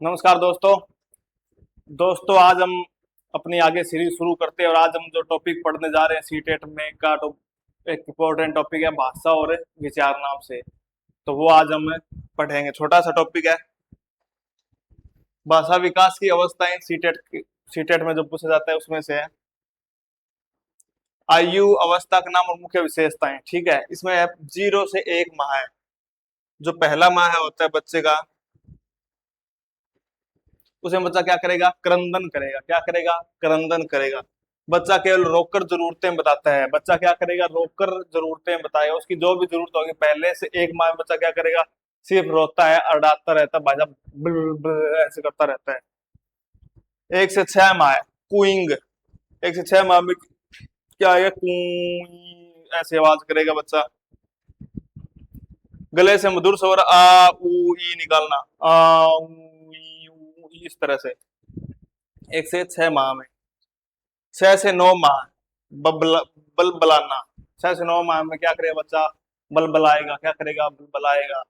नमस्कार दोस्तों। आज हम अपनी आगे सीरीज शुरू करते हैं और आज हम जो टॉपिक पढ़ने जा रहे हैं सीटेट में एक इम्पोर्टेंट टॉपिक है भाषा और विचार नाम से। तो वो आज हम पढ़ेंगे। छोटा सा टॉपिक है भाषा विकास की अवस्थाएं। सीटेट में जो पूछा जाता है उसमें से है आयु, अवस्था का नाम और मुख्य विशेषताएं। ठीक है, इसमें 0 से 1 माह है। जो पहला माह है होता है बच्चे का, उसे बच्चा क्या करेगा? क्रंदन करेगा। क्या करेगा? क्रंदन करेगा। बच्चा केवल रोककर जरूरतें बताता है। बच्चा क्या करेगा? रोककर जरूरतें बताएगा। उसकी जो भी जरूरत होगी पहले से 1 माह में बच्चा क्या करेगा? सिर्फ रोता है, अड़ाता रहता है, भाषा ऐसे करता रहता है। 1 से 6 माह है कूइंग। 1 से 6 माह में क्या है? कूई ऐसे आवाज करेगा बच्चा। गले से मधुर स्वर आ ऊ ई निकालना, आ ऊ ई, इस तरह से। 1 से 6 माह में। 6 से 9 माह बलबलाना। 6 से 9 माह में क्या करेगा बच्चा? बलबलाएगा। क्या करेगा? बलबलाएगा।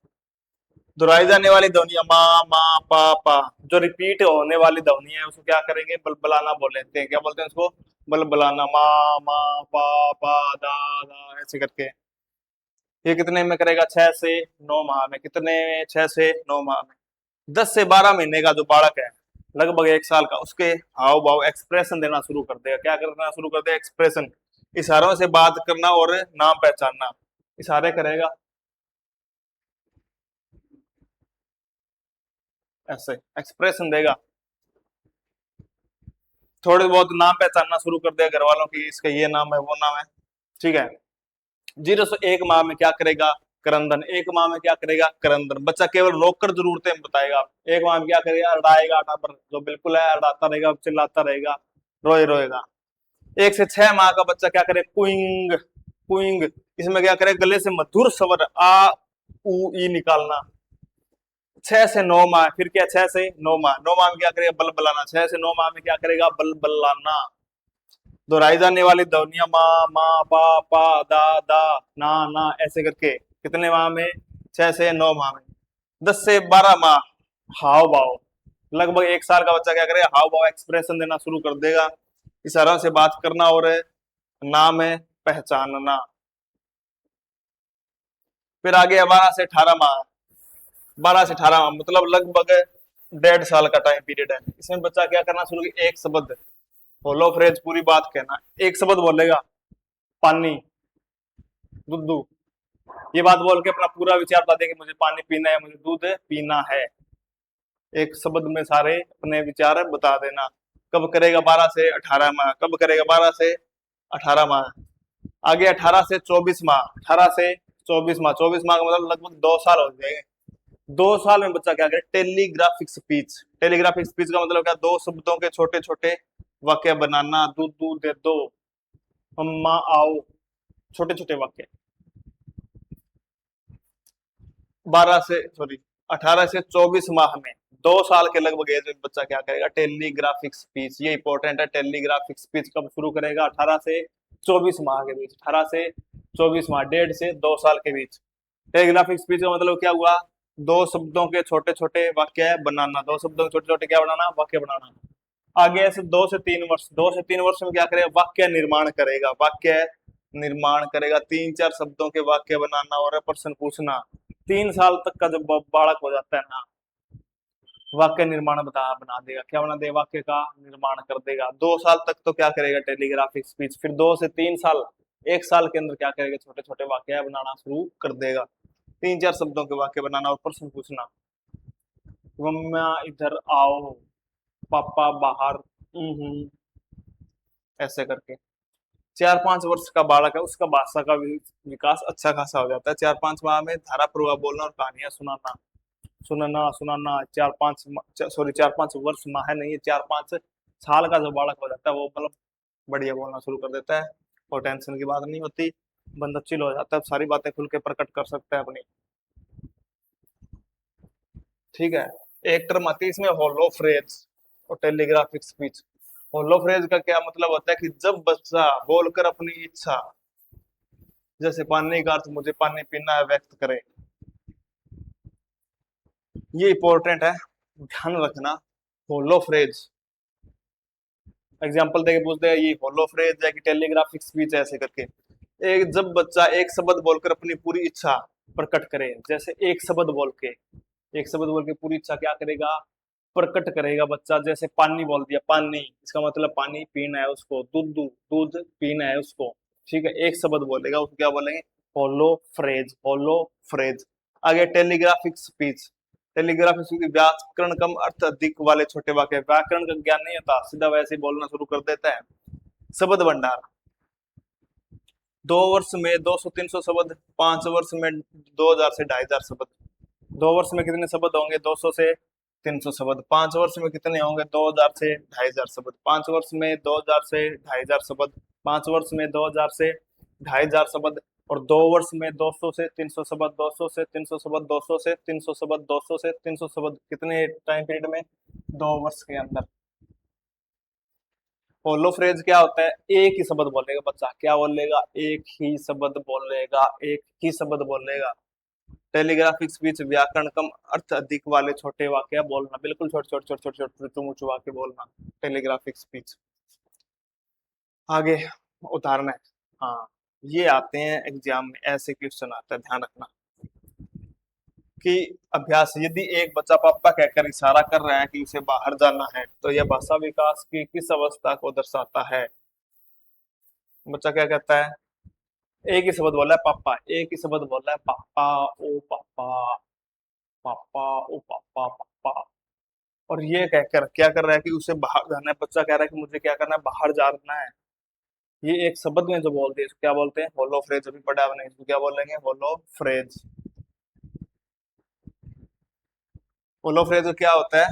दोहराई जाने वाली ध्वनियां माँ माँ पा पा, जो रिपीट होने वाली ध्वनि है उसको क्या करेंगे? बलबलाना बोल लेते हैं। क्या बोलते हैं उसको? बलबलाना। माँ माँ पा पा दा दा ऐसे करके। ये कितने में करेगा? 6 से 9 माह में। कितने? 6 से 9 माह में। 10 से 12 महीने का जो बालक है, लगभग 1 साल का, उसके हाव भाव एक्सप्रेशन देना शुरू कर देगा। क्या करना शुरू कर देगा? एक्सप्रेशन। इशारों से बात करना और नाम पहचानना। इशारे करेगा ऐसे, एक्सप्रेशन देगा। थोड़े बहुत नाम पहचानना शुरू कर देगा घर वालों की, इसका ये नाम है, वो नाम है। ठीक है। 0 से 1 माह में क्या करेगा? क्रंदन। 1 माह में क्या करेगा? क्रंदन। बच्चा केवल रोककर जरूरतें बताएगा। 1 माह में क्या करेगा? अड़ाएगा, आटा पर जो बिल्कुल है, अड़ाता रहेगा, चिल्लाता रहेगा, रोएगा। 1 से 6 माह का बच्चा क्या करे? कुइंग कुइंग। इसमें क्या करे? गले से मधुर स्वर आ ऊ ई निकालना। 6 से 9 माह। फिर क्या? 6 से 9 माह। 9 माह में क्या करेगा? बल बलाना। 6 से 9 माह में क्या करेगा? बल बलाना। दोहराई जाने वाली ध्वनियां माँ माँ पा पा दा दा ना ऐसे करके। कितने माह में? 6 से 9 माह में। 10 से 12 माह हाव भाव। लगभग 1 साल का बच्चा क्या करेगा? हाव भाव एक्सप्रेशन देना शुरू कर देगा। इशारों से बात करना और नाम है पहचानना। फिर आगे 12 से 18 माह। 12 से 18 माह मतलब लगभग 1.5 साल का टाइम पीरियड है। इसमें बच्चा क्या करना शुरू किया? एक शब्द, होलो फ्रेज, पूरी बात कहना। एक शब्द बोलेगा, पानी, दूध। ये बात बोल के अपना पूरा विचार बता देगा कि मुझे पानी पीना है, मुझे दूध पीना है। एक शब्द में सारे अपने विचार बता देना। कब करेगा? 12 से 18 माह। कब करेगा? 12 से 18 माह। आगे 18 से 24 माह। 18 से 24 माह। 24 माह का मतलब लगभग 2 साल हो जाएंगे। 2 साल में बच्चा क्या करे? Telegraphic speech. टेलीग्राफिक स्पीच का मतलब क्या? 2 शब्दों के छोटे छोटे वाक्य बनाना। दूध दूध दे दो, अम्मा आओ, छोटे छोटे वाक्य। 18 से 24 माह में, 2 साल के लगभग एज में बच्चा क्या करेगा? Telegraphic speech. ये इंपॉर्टेंट है। टेलीग्राफिक स्पीच कब शुरू करेगा? 18 से 24 माह के बीच। 18 से 24 माह, 1.5 से 2 साल के बीच। टेलीग्राफिक स्पीच का मतलब क्या हुआ? 2 शब्दों के छोटे छोटे वाक्य बनाना। 2 शब्दों के छोटे छोटे क्या बनाना? वाक्य बनाना। आगे ऐसे 2 से 3 वर्ष। 2 से 3 वर्ष में क्या करेगा? वाक्य निर्माण करेगा। वाक्य निर्माण करेगा। 3-4 शब्दों के वाक्य बनाना और प्रश्न पूछना। 3 साल तक का जब बालक हो जाता है ना, वाक्य निर्माण बना देगा। क्या बना देगा? वाक्य का निर्माण कर देगा। 2 साल तक तो क्या करेगा? Telegraphic speech. फिर 2 से 3 साल, 1 साल के अंदर क्या करेगा? छोटे छोटे वाक्य बनाना शुरू कर देगा। 3-4 शब्दों के वाक्य बनाना और प्रश्न पूछना। मम्मा इधर आओ, पापा बाहर, ऐसे करके। 4-5 वर्ष का बालक है, उसका भाषा का विकास अच्छा खासा हो जाता है। 4-5 माह में धारा प्रवाह बोलना और कहानियां सुनाना। सुनना सुनाना 4-5 वर्ष माह है नहीं, 4-5 साल का जो बालक हो जाता है वो मतलब बढ़िया बोलना शुरू कर देता है और टेंशन की बात नहीं होती। बंदा चिल हो जाता है, सारी बातें खुल के प्रकट कर सकता है अपनी। ठीक है। एक टर्म आती है इसमें होलो फ्रेज और टेलीग्राफिक स्पीच। होलो फ्रेज का क्या मतलब होता है? कि जब बच्चा बोलकर अपनी इच्छा, जैसे पानी का अर्थ मुझे पानी पीना है, व्यक्त करे। ये इंपॉर्टेंट है। ध्यान रखना, होलो फ्रेज, एग्जाम्पल देके पूछते हैं ये होलो फ्रेज है कि टेलीग्राफिक स्पीच है, ऐसे करके। एक जब बच्चा एक शब्द बोलकर अपनी पूरी इच्छा प्रकट करे, जैसे एक शब्द बोल के, एक शब्द बोल के पूरी इच्छा क्या करेगा, प्रकट करेगा बच्चा। जैसे पानी बोल दिया, पानी, इसका मतलब पानी पीना है उसको, दूध दूध पीना है उसको, ठीक है। एक शब्द बोलेगा, उसको क्या बोलेंगे, होलो फ्रेज, होलो फ्रेज। आगे टेलीग्राफिक स्पीच, टेलीग्राफिक स्पीच व्याकरण कम अर्थ अधिक वाले छोटे वाक्य, व्याकरण का ज्ञान नहीं होता, सीधा वैसे ही बोलना शुरू कर देता है। शब्द भंडार, 2 वर्ष में 200-300 शब्द, 5 वर्ष में 2000 से 2500 शब्द। 2 वर्ष में कितने शब्द होंगे, 200 से 300 शब्द। 5 वर्ष में कितने होंगे, 2000 से 2500 शब्द। 5 वर्ष में 2000 से 2500 शब्द। 5 वर्ष में 2000 से 2500 शब्द। और 2 वर्ष में 200 से 300 शब्द, 200 से 300 शब्द, 200 से 300 शब्द, 200 से 300 शब्द, कितने टाइम पीरियड में, 2 वर्ष के अंदर। होलो फ्रेज क्या होता है, एक ही शब्द बोलेगा बच्चा, क्या बोलेगा, एक ही शब्द बोलेगा, एक ही शब्द बोलेगा। टेलीग्राफिक स्पीच व्याकरण कम अर्थ अधिक वाले छोटे वाक्य बोलना, बिल्कुल छोटे छोटे छोटे छोटे छोटे चुमुचु वाक्य बोलना, टेलीग्राफिक स्पीच। आगे उदाहरण है, हाँ ये आते हैं एग्जाम में, ऐसे क्वेश्चन आता है, ध्यान रखना कि अभ्यास, यदि एक बच्चा पापा कहकर इशारा कर रहा है कि उसे बाहर जाना है, तो यह भाषा विकास की किस अवस्था को दर्शाता है। बच्चा क्या कहता है, एक ही शब्द बोला है पापा, एक ही शब्द बोला है पापा, ओ पापा, पापा ओ पापा, पापा। और ये कहकर क्या कर रहा है कि उसे बाहर जाना है, बच्चा कह रहा है कि मुझे क्या करना है, बाहर जाना है। ये एक शब्द में जो बोलते हैं इसको क्या बोलते हैं, होलो फ्रेज। अभी पढ़ा आपने, इसको क्या बोलेंगे, होलो फ्रेज। होलो फ्रेज क्या होता है,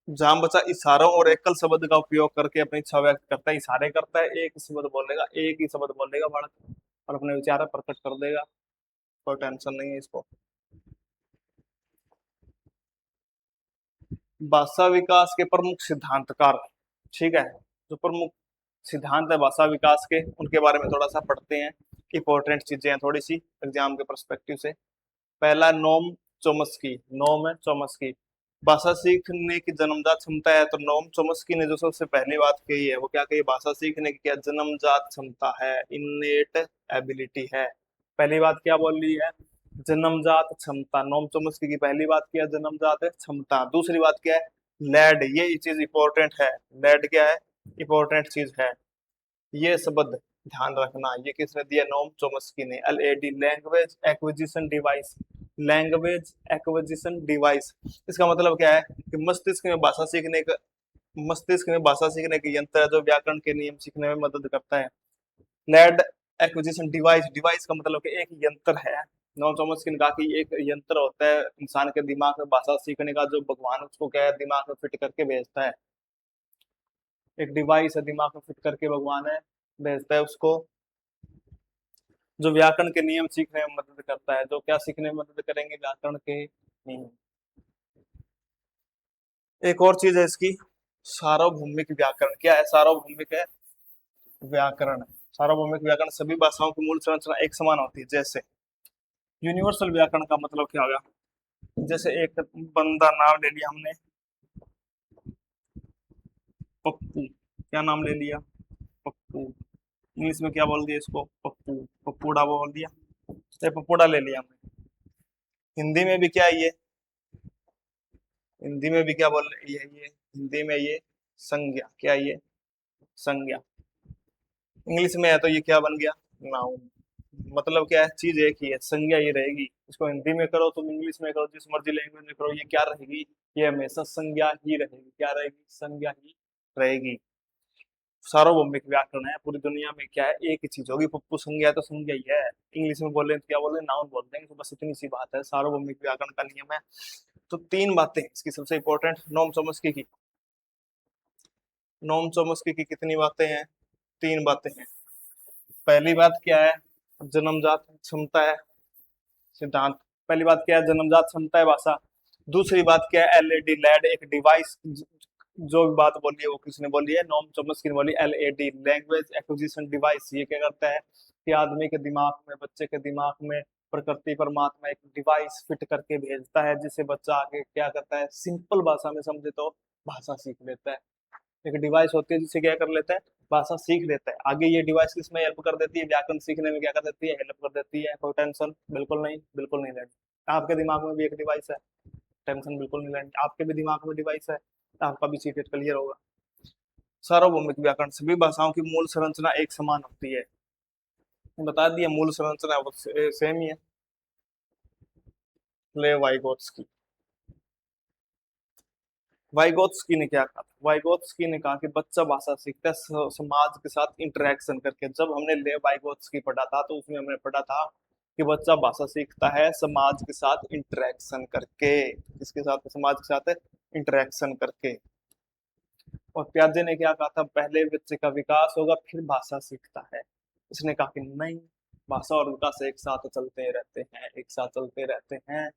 जहां बच्चा इशारों और एकल शब्द का उपयोग करके अपनी इच्छा व्यक्त करता है, इशारे करता है, एक ही शब्द बोलेगा, एक ही शब्द बोलेगा बालक, और अपने विचार प्रकट कर देगा, कोई टेंशन नहीं है इसको। भाषा विकास के प्रमुख सिद्धांतकार, ठीक है, जो प्रमुख सिद्धांत है भाषा विकास के, उनके बारे में थोड़ा सा पढ़ते हैं। इंपॉर्टेंट चीजें हैं थोड़ी सी एग्जाम के पर्सपेक्टिव से। पहला नोम चोमस्की, नोम है चोमस्की, भाषा सीखने की जन्मजात क्षमता है। तो नोम चोमस्की ने जो सबसे पहली बात कही है वो क्या कही, भाषा सीखने की क्या जन्मजात क्षमता है, इनेट एबिलिटी है। पहली बात क्या बोल रही है, जन्मजात क्षमता। नोम चोमस्की की पहली बात क्या है, जन्मजात क्षमता। दूसरी बात क्या है, लैड, ये चीज इंपॉर्टेंट है, लैड क्या है, इंपॉर्टेंट चीज है। ये शब्द ध्यान रखना, ये किसने दिया, नोम चोमस्की ने। LAD, language acquisition device, language acquisition device. इसका मतलब क्या है कि मस्तिष्क में भाषा सीखने के यंत्र है जो व्याकरण के नियम सीखने में मदद करता है। लैड एक्विजिशन डिवाइस, डिवाइस का मतलब कि एक यंत्र है। नोम चोमस्की ने कहा कि एक यंत्र होता है इंसान के दिमाग में भाषा सीखने का, जो भगवान उसको क्या है, दिमाग में फिट करके भेजता है। एक डिवाइस है, दिमाग में फिट करके भगवान है भेजता है उसको, जो व्याकरण के नियम सीखने में मदद करता है। जो क्या सीखने में मदद करेंगे, व्याकरण के नियम। एक और चीज है इसकी, सार्वभौमिक व्याकरण। क्या है, सार्वभौमिक है व्याकरण। सार्वभौमिक व्याकरण, सभी भाषाओं की मूल संरचना एक समान होती है। जैसे यूनिवर्सल व्याकरण का मतलब क्या होगा, जैसे एक बंदा नाम ले लिया हमने, पप्पू, क्या नाम ले लिया, पप्पू। इंग्लिश में क्या बोल दिया इसको, पप्पू, पप्पूड़ा बोल दिया, चाहे पप्पूड़ा ले लिया हमने। हिंदी में भी क्या है ये, हिंदी में भी क्या बोल रही है ये, हिंदी में ये संज्ञा, क्या है ये, संज्ञा। इंग्लिश में है तो ये क्या बन गया, नाउन। मतलब क्या है, चीज एक ही है, संज्ञा ये रहेगी। इसको हिंदी में करो तुम, इंग्लिश में करो, जिस मर्जी लैंग्वेज में करो, ये क्या रहेगी, ये हमेशा संज्ञा ही रहेगी। क्या रहेगी, संज्ञा ही रहेगी। सार्वभौमिक व्याकरण है, पूरी दुनिया में क्या है, एक ही चीज होगी, पप्पू संज्ञा है तो संज्ञा ही है। इंग्लिश में बोले तो क्या बोले, नाउन बोल देंगे, तो बस इतनी सी बात है, सार्वभौमिक व्याकरण का नियम है। तो 3 बातें इसकी सबसे इंपॉर्टेंट, नोम चोमस्की की, नोम चोमस्की की कितनी बातें हैं, 3 बातें हैं। पहली बात क्या है, जन्मजात क्षमता है, सिद्धांत। पहली बात क्या है, जन्मजात क्षमता है भाषा। दूसरी बात क्या है, LAD, लैड एक डिवाइस। जो भी बात बोली है वो किसने बोली है, नोम चोमस्की ने बोली। LAD, लैंग्वेज एक्विजिशन डिवाइस, ये क्या करता है कि आदमी के दिमाग में, बच्चे के दिमाग में प्रकृति परमात्मा एक डिवाइस फिट करके भेजता है, जिससे बच्चा आगे क्या करता है, सिंपल भाषा में समझे तो भाषा सीख लेता है। एक डिवाइस होती है जिससे क्या कर लेता है, भाषा सीख लेता है। आगे ये डिवाइस किसमें हेल्प कर देती है, व्याकरण सीखने में क्या कर देती है, हेल्प कर देती है। कोई टेंशन बिल्कुल नहीं, बिल्कुल नहीं लेनी। आपके दिमाग में भी एक डिवाइस है, टेंशन बिल्कुल नहीं लेनी। आपके भी दिमाग में डिवाइस है, आपका भी सीक्रेट क्लियर होगा। सार्वभौमिक व्याकरण, सभी भाषाओं की मूल संरचना एक समान होती है। बता दिया मूल संरचना वो सेम ही है। ले वाइगोत्स्की, वाइगोत्स्की ने क्या कहा था, वाइगोत्स्की ने कहा कि बच्चा भाषा सीखता है समाज के साथ इंटरेक्शन करके। जब हमने ले वाइगोत्स्की पढ़ा था तो उसमें हमने पढ़ा था कि बच्चा भाषा सीखता है समाज के साथ इंटरेक्शन करके। किसके साथ, समाज के साथ इंटरेक्शन करके। और प्याजे ने क्या कहा था, पहले बच्चे का विकास होगा फिर भाषा सीखता है। इसने कहा कि नहीं, भाषा और विकास एक साथ चलते रहते हैं, एक साथ चलते रहते हैं।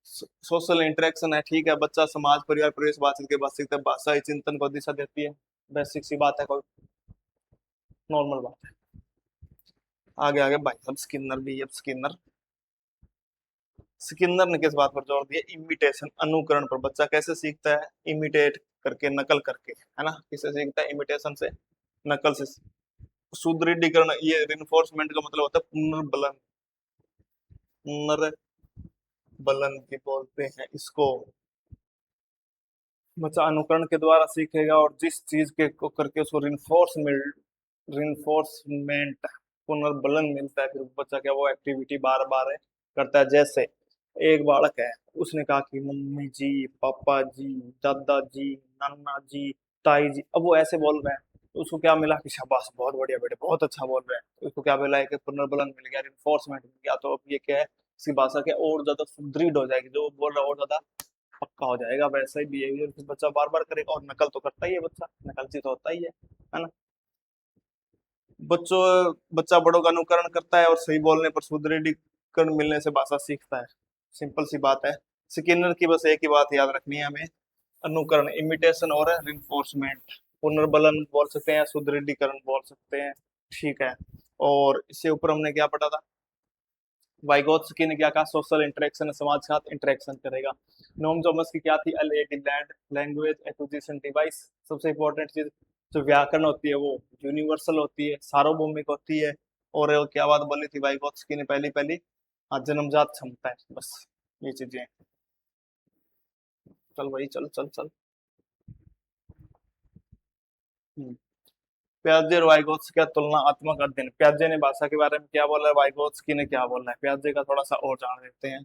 सोशल इंटरेक्शन है, ठीक है, बच्चा समाज परिवार परिवेश बातचीत के बाद सीखता है। भाषा ही चिंतन को दिशा देती है, बेसिक सी बात है, कोई नॉर्मल बात है। आगे आगे भाई साहब स्किनर भी, अब स्किनर, स्किनर ने किस बात पर जोर दिया, इमिटेशन, अनुकरण पर। बच्चा कैसे सीखता है, इमिटेट करके, नकल करके, है ना। किससे सीखता है, इमिटेशन से, नकल से। सुदृढ़ीकरण, ये रिइंफोर्समेंट का मतलब होता है पुनर्बलन, पुनर्बलन की बोलते हैं इसको। बच्चा अनुकरण के द्वारा सीखेगा और जिस चीज के को करके उसको रिइंफोर्समेंट पुनर्बलन मिलता है, फिर बच्चा क्या वो एक्टिविटी बार बार करता है। जैसे एक बालक है, उसने कहा कि मम्मी जी, पापा जी, दादा जी, नाना जी, ताई जी, अब वो ऐसे बोल रहे हैं तो उसको क्या मिला कि शाबाश, बहुत बढ़िया बेटे, बहुत अच्छा बोल रहे हैं। तो उसको क्या मिला है कि पुनर्बलन मिल गया, रिइंफोर्समेंट मिल गया। तो अब ये क्या है, इसकी भाषा क्या और ज्यादा सुदृढ़ हो जाएगी, जो वो बोल रहा है और ज्यादा पक्का हो जाएगा। वैसा ही बिहेवियर फिर बच्चा बार बार करेगा, और नकल तो करता ही है बच्चा, नकलची तो होता ही है ना। बच्चों बच्चा बड़ों का अनुकरण करता है और सही बोलने पर सुदृढ़ीकरण मिलने से भाषा सीखता है। सिंपल सी बात है। स्किनर की बस एक ही बात याद रखनी है हमें, अनुकरण, इमिटेशन और रिइंफोर्समेंट। पुनर्बलन बोल सकते हैं, सुदृढ़ीकरण बोल सकते हैं, ठीक है। और इससे ऊपर हमने क्या पढ़ा था, वाइगोत्स्की ने क्या कहा, सोशल इंटरेक्शन, समाज के साथ इंटरेक्शन करेगा। नोम चॉमस्की की क्या थी, लैंड लैंग्वेज एक्विजिशन डिवाइस। सबसे इंपॉर्टेंट चीज जो व्याकरण होती है वो यूनिवर्सल होती है, सार्वभौमिक होती है। और वो क्या बात बोली थी वाइगोत्स्की ने, पहली पहली, हाँ, जन्मजात क्षमता है, बस ये चीजें। चल भाई, चल चल चल। हम्म। प्याजे और वाइगोत्स्की का तुलनात्मक अध्ययन। प्याजे ने भाषा के बारे में क्या बोला है, वाइगोत्स्की ने क्या बोला है, प्याजे का थोड़ा सा और जान लेते हैं।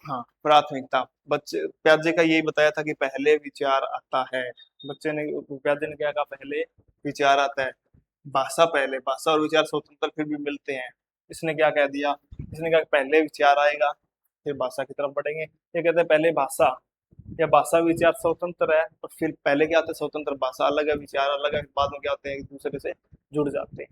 हाँ, प्राथमिकता, बच्चे, प्याजे का यही बताया था कि पहले विचार आता है। बच्चे ने, प्याजे ने क्या कहा, पहले विचार आता है। भाषा पहले, भाषा और विचार स्वतंत्र फिर भी मिलते हैं। इसने क्या कह दिया, इसने कहा पहले विचार आएगा फिर भाषा की तरफ बढ़ेंगे। ये कहते हैं पहले भाषा या भाषा विचार स्वतंत्र है, और फिर पहले क्या आता है, स्वतंत्र भाषा अलग है, विचार अलग है, बाद में क्या होते हैं, एक दूसरे से जुड़ जाते हैं।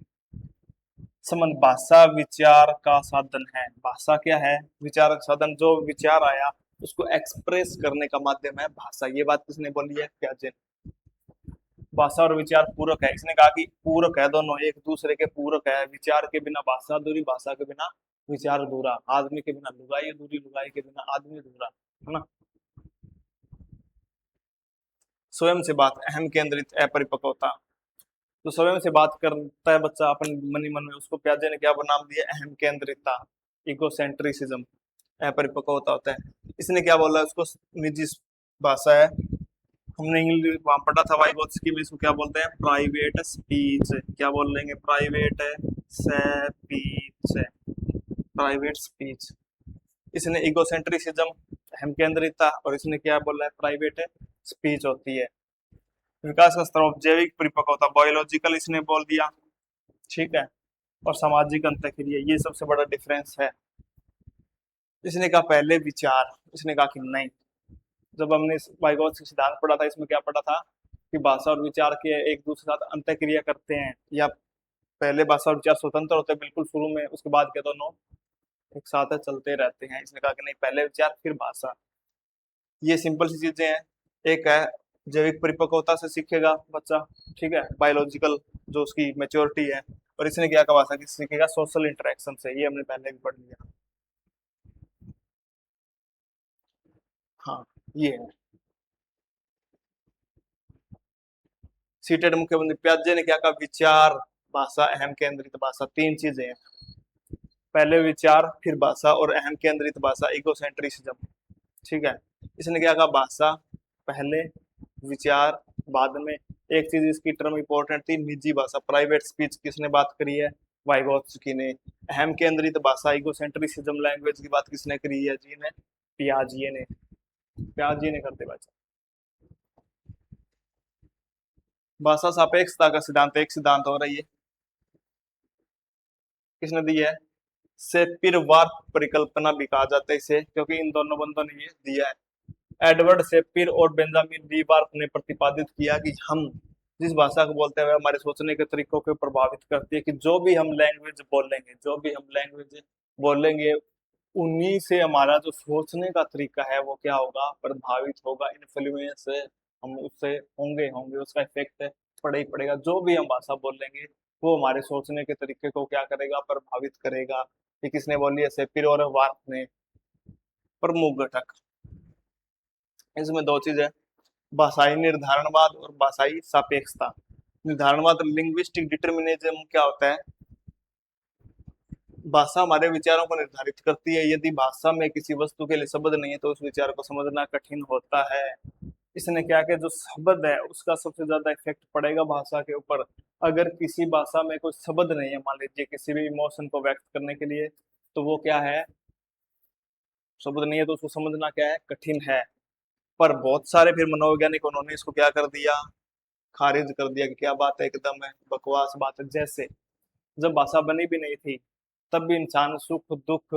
संबंध, भाषा विचार का साधन है। भाषा क्या है, विचार का साधन। जो विचार आया उसको एक्सप्रेस करने का माध्यम है भाषा। ये बात किसने बोली है, प्याजे ने। भाषा और विचार पूरक है, इसने कहा कि पूरक है, दोनों एक दूसरे के पूरक है। विचार के बिना भाषा अधूरी, भाषा के बिना विचार अधूरा, आदमी के बिना लुगाई अधूरी, लुगाई के बिना आदमी अधूरा, है ना। स्वयं से बात, अहम केंद्रित अपरिपक्वता। तो स्वयं से बात करता है बच्चा अपन मन ही मन में, उसको प्याजे ने क्या नाम दिया, अहम केंद्रितता, इगोसेंट्रिसिज्म, अपरिपक्वता होता है। इसने क्या बोला, उसको निजी भाषा है। हमने इंग्लिश वहां पढ़ा था वाइगोत्स्की में, इसको क्या बोलते हैं, प्राइवेट स्पीच। क्या बोल लेंगे, प्राइवेट स्पीच, प्राइवेट स्पीच। इसने इगोसेंट्रिसिज्म, अहम केंद्रितता, और इसने क्या बोला है, प्राइवेट स्पीच होती है। विकास का स्तर, जैविक परिपक्वता, बायोलॉजिकल, इसने बोल दिया, ठीक है। और सामाजिक अंतःक्रिया, ये सबसे बड़ा डिफरेंस है। इसने कहा पहले विचार, इसने कहा कि नहीं। जब हमने वाइगोत्स्की सिद्धांत पढ़ा था, इसमें क्या पढ़ा था कि भाषा और विचार के एक दूसरे के साथ अंतःक्रिया करते हैं, या पहले भाषा और विचार स्वतंत्र होते हैं बिल्कुल शुरू में, उसके बाद के दोनों एक साथ चलते रहते हैं। इसने कहा कि नहीं, पहले विचार फिर भाषा। ये सिंपल सी चीजें हैं। एक है जैविक परिपक्वता से सीखेगा बच्चा, ठीक है, बायोलॉजिकल जो उसकी मेच्योरिटी है। और इसने क्या कहा, भाषा किससे सीखेगा, सोशल इंटरेक्शन से, ये हमने पहले भी पढ़ लिया। हाँ ये है। सीटेड मुख्यमंत्री प्याजे ने क्या कहा, विचार, भाषा, अहम केंद्रित भाषा, तीन चीजें हैं। पहले विचार, फिर भाषा, और अहम केंद्रित भाषा, इगोसेंट्रिसिज्म। ठीक है। इसने क्या कहा, भाषा पहले, विचार बाद में। एक चीज इसकी टर्म इंपॉर्टेंट थी, निजी भाषा, प्राइवेट स्पीच, किसने बात करी है, वाइगोत्स्की ने। अहम केंद्रित भाषा, इगोसेंट्रिसिज्म लैंग्वेज की बात किसने करी है, जी ने, पियाजे ने, पियाजे ने करते बच्चा। भाषा सापेक्षता का सिद्धांत, एक सिद्धांत हो रही है, किसने दिया है, शेक्सपियर परिकल्पना भी कहा जाता है इसे, क्योंकि इन दोनों बंदों ने ये दिया है। एडवर्ड शेक्सपियर और बेंजामिन डी बार्क ने प्रतिपादित किया कि हम जिस भाषा को बोलते हुए हमारे सोचने के तरीकों को प्रभावित करती है, कि जो भी हम लैंग्वेज बोलेंगे, जो भी हम लैंग्वेज बोलेंगे, उन्हीं से हमारा जो सोचने का तरीका है वो क्या होगा, प्रभावित होगा, इन्फ्लुएंस हम उससे होंगे होंगे उसका इफेक्ट पड़े ही पड़ेगा। जो भी हम भाषा बोलेंगे वो हमारे सोचने के तरीके को क्या करेगा, प्रभावित करेगा। ये किसने बोली है, शेक्सपियर और वार्थ ने। प्रमुख घटक, इसमें दो चीज है, भाषाई निर्धारणवाद और भाषाई सापेक्षता। निर्धारणवाद, लिंग्विस्टिक डिटर्मिनिज्म, क्या होता है, भाषा हमारे विचारों को निर्धारित करती है। यदि भाषा में किसी वस्तु के लिए शब्द नहीं है तो उस विचार को समझना कठिन होता है। इसने क्या किया, जो शब्द है उसका सबसे ज्यादा इफेक्ट पड़ेगा भाषा के ऊपर। अगर किसी भाषा में कोई शब्द नहीं है, मान लीजिए किसी भी इमोशन को व्यक्त करने के लिए, तो वो क्या है, शब्द नहीं है, तो उसको समझना क्या है, कठिन है। पर बहुत सारे फिर मनोवैज्ञानिक उन्होंने इसको क्या कर दिया, खारिज कर दिया कि क्या बात है, एकदम है बकवास बात है। जैसे जब भाषा बनी भी नहीं थी तब भी इंसान सुख दुख,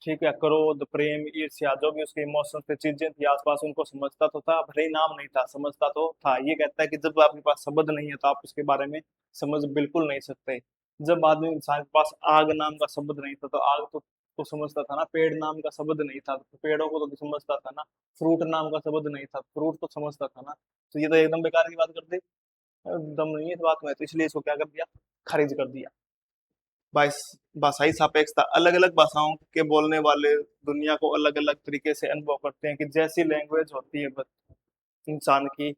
ठीक है, क्रोध प्रेम ईर्ष्या, जो भी उसके इमोशंस पे चीजें थी आसपास, उनको समझता तो था, भले ही नाम नहीं था, समझता तो था। ये कहता है कि जब आपके पास शब्द नहीं है तो आप उसके बारे में समझ बिल्कुल नहीं सकते। जब आदमी इंसान के पास आग नाम का शब्द नहीं था तो आग तो समझता था ना, पेड़ नाम का शब्द नहीं था तो पेड़ों को तो समझता था ना, फ्रूट नाम का शब्द नहीं था, फ्रूट तो समझता था ना। तो ये तो एकदम बेकार की बात कर दी, एकदम नहीं है इस बात में, तो इसलिए इसको क्या कर दिया, खारिज कर दिया। भाषाई सापेक्षता, अलग अलग भाषाओं के बोलने वाले दुनिया को अलग अलग तरीके से अनुभव करते हैं, कि जैसी लैंग्वेज होती है इंसान की,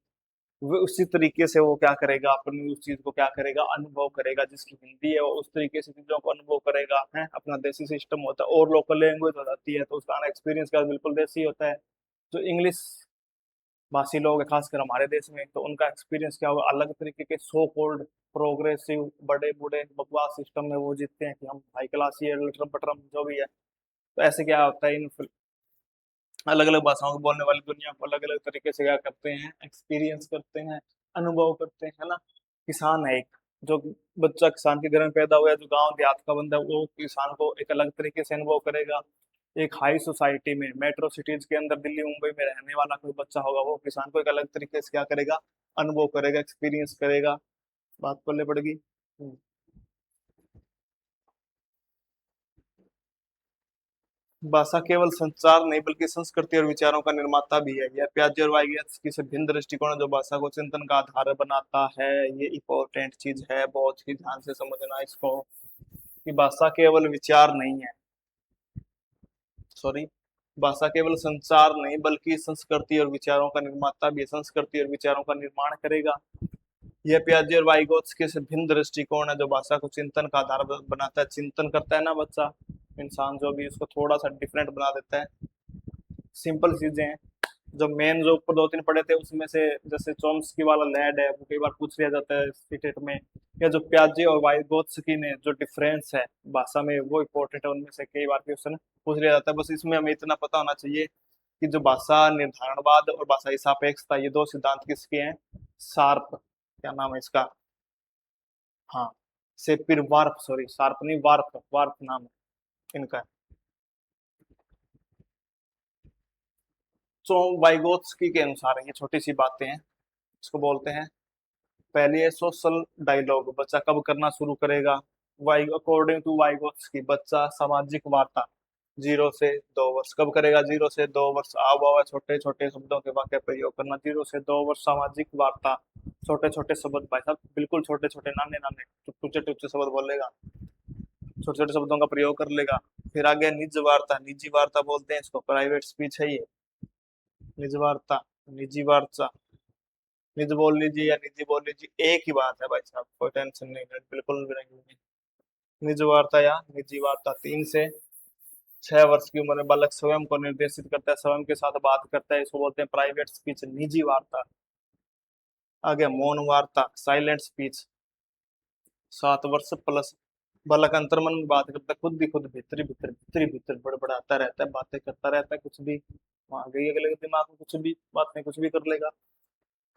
वो उसी तरीके से वो क्या करेगा, अपनी उस चीज को क्या करेगा, अनुभव करेगा। जिसकी हिंदी है वो उस तरीके से चीजों को अनुभव करेगा, है अपना देसी सिस्टम होता है। और लोकल लैंग्वेज हो जाती है तो उसका एक्सपीरियंस का बिल्कुल देसी होता है। जो इंग्लिश भाषी लोग हैं खासकर हमारे देश में, तो उनका एक्सपीरियंस क्या होगा, अलग तरीके के सो कॉल्ड प्रोग्रेसिव बड़े बूढ़े बकवास सिस्टम में वो जीतते हैं कि हम हाई क्लास ही है, लटरम पटरम जो भी है। तो ऐसे क्या होता है, इन अलग अलग भाषाओं को बोलने वाली दुनिया को अलग अलग तरीके से क्या करते हैं, एक्सपीरियंस करते हैं, अनुभव करते हैं, है ना। किसान है एक, जो बच्चा किसान के घर में पैदा हुआ है, जो गांव देहात का बंदा है, वो किसान को एक अलग तरीके से अनुभव करेगा। एक हाई सोसाइटी में, मेट्रो सिटीज के अंदर, दिल्ली मुंबई में रहने वाला कोई बच्चा होगा, वो किसान को एक अलग तरीके से क्या करेगा, अनुभव करेगा, एक्सपीरियंस करेगा। बात पल्ले पड़ेगी। भाषा केवल संचार नहीं बल्कि संस्कृति और विचारों का निर्माता भी है। यह प्याजे और वाइगेत्स्की से भिन्न दृष्टिकोण है जो भाषा को चिंतन का आधार बनाता है। ये इंपॉर्टेंट चीज है, बहुत ही ध्यान से समझना इसको, कि भाषा केवल विचार नहीं है, सॉरी, भाषा केवल संचार नहीं बल्कि संस्कृति और विचारों का निर्माता भी है, संस्कृति और विचारों का निर्माण करेगा। यह पियाजे और वाइगोत्स्की से भिन्न दृष्टिकोण है जो भाषा को चिंतन का आधार बनाता है। चिंतन करता है ना बच्चा, इंसान जो भी, उसको थोड़ा सा डिफरेंट बना देता है। सिंपल चीजें हैं, जो मेन जो ऊपर दो तीन पढ़े थे उसमें से, जैसे चॉम्स्की वाला लैड है, वो कई बार पूछ लिया जाता है सीटेट में, या जो पियाजे और वाइगोत्स्की ने जो डिफरेंस है भाषा में वो इंपॉर्टेंट है, उनमें से कई बार क्वेश्चन पूछ लिया जाता है। बस इसमें हमें इतना पता होना चाहिए कि जो भाषा निर्धारणवाद और भाषाई सापेक्षता, ये दो सिद्धांत किसके हैं, शार्प, क्या नाम है इसका, हाँ, शेक्सपियर वार्फ, सॉरी शार्प नहीं, वार्फ, वार्फ नाम है इनका। तो वाइगोत्स्की के अनुसार ये छोटी सी बातें हैं, इसको बोलते हैं, पहली है सोशल डायलॉग, बच्चा कब करना शुरू करेगा, वाई अकॉर्डिंग टू वाइगोत्स्की, बच्चा सामाजिक वार्ता 0 से 2 वर्ष। कब करेगा? 0 से 2 वर्ष। आव भाव है, छोटे छोटे शब्दों के वाक्य प्रयोग करना। 0 से 2 वर्ष सामाजिक वार्ता, छोटे छोटे शब्द भाई साहब, बिल्कुल छोटे छोटे नाने नाने टुच्चे टुच्चे शब्द बोलेगा, छोटे छोटे शब्दों का प्रयोग कर लेगा। फिर आगे निज वार्ता, निजी वार्ता बोलते हैं इसको, प्राइवेट स्पीच है ये। निज वार्ता, निजी वार्ता, निज बोल लीजिए या निजी बोल लीजिए, एक ही बात है भाई साहब, कोई टेंशन नहीं है, बिल्कुल भी नहीं। निज वार्ता या निजी वार्ता। 3 से 6 वर्ष की उम्र में बालक स्वयं को निर्देशित करता है, स्वयं के साथ बात करता है, इसको बोलते हैं प्राइवेट स्पीच, निजी वार्ता। आगे मौन वार्ता, साइलेंट स्पीच। 7 वर्ष प्लस बालक अंतर्मन में बात करता है, खुद भी खुद भीतरी भीतर भीतरी भीतर बड़बड़ाता रहता है, बातें करता रहता है, कुछ भी वहां गई अगले दिमाग में कुछ भी बात नहीं, कुछ भी कर लेगा।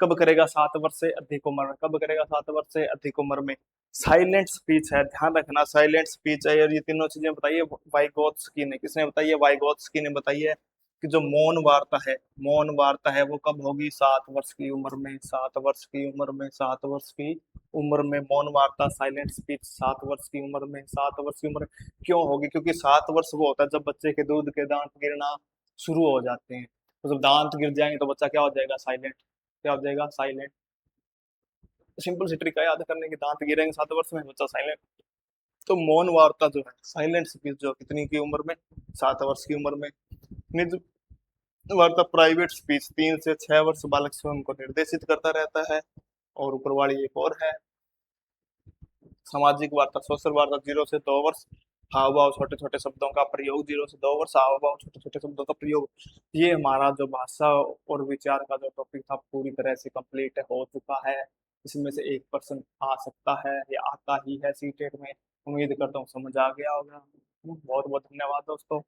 कब करेगा? 7 वर्ष से अधिक उम्र में। कब करेगा? 7 वर्ष से अधिक उम्र में। साइलेंट स्पीच है, ध्यान रखना, साइलेंट स्पीच है। और ये तीनों चीजें बताइए वाइगोत्स्की ने। किसने बताई है? वाइगोत्स्की ने बताई है कि जो मौन वार्ता है, मौन वार्ता है वो कब होगी? 7 वर्ष की उम्र में। 7 वर्ष की उम्र में, 7 वर्ष की उम्र में मौन वार्ता, साइलेंट स्पीच 7 वर्ष की उम्र में। 7 वर्ष की उम्र क्यों होगी? क्योंकि 7 वर्ष वो होता है जब बच्चे के दूध के दांत गिरना शुरू हो जाते हैं। तो जब दांत गिर जाएंगे तो बच्चा क्या हो जाएगा? साइलेंट। क्या हो जाएगा? साइलेंट। सिंपल सी ट्रिक है याद करने की, दांत गिरेंगे 7 वर्ष में, बच्चा साइलेंट। तो मौन वार्ता जो है, साइलेंट स्पीच जो कितनी की उम्र में? 7 वर्ष की उम्र में। निज वार्ता, प्राइवेट स्पीच, 3 से 6 वर्ष बालक स्वयं को निर्देशित करता रहता है। और ऊपर वाली एक और है, सामाजिक वार्ता, सोशल वार्ता, 0 से 2 वर्ष। हाव भाव, छोटे छोटे शब्दों का प्रयोग, 0 से 2 वर्ष हाव भाव, छोटे छोटे शब्दों का प्रयोग। ये हमारा जो भाषा और विचार का जो टॉपिक था पूरी तरह से कंप्लीट हो चुका है। इसमें से 1% आ सकता है या आता ही है सीटेट में। उम्मीद करता हूँ समझ आ गया होगा। बहुत बहुत धन्यवाद दोस्तों।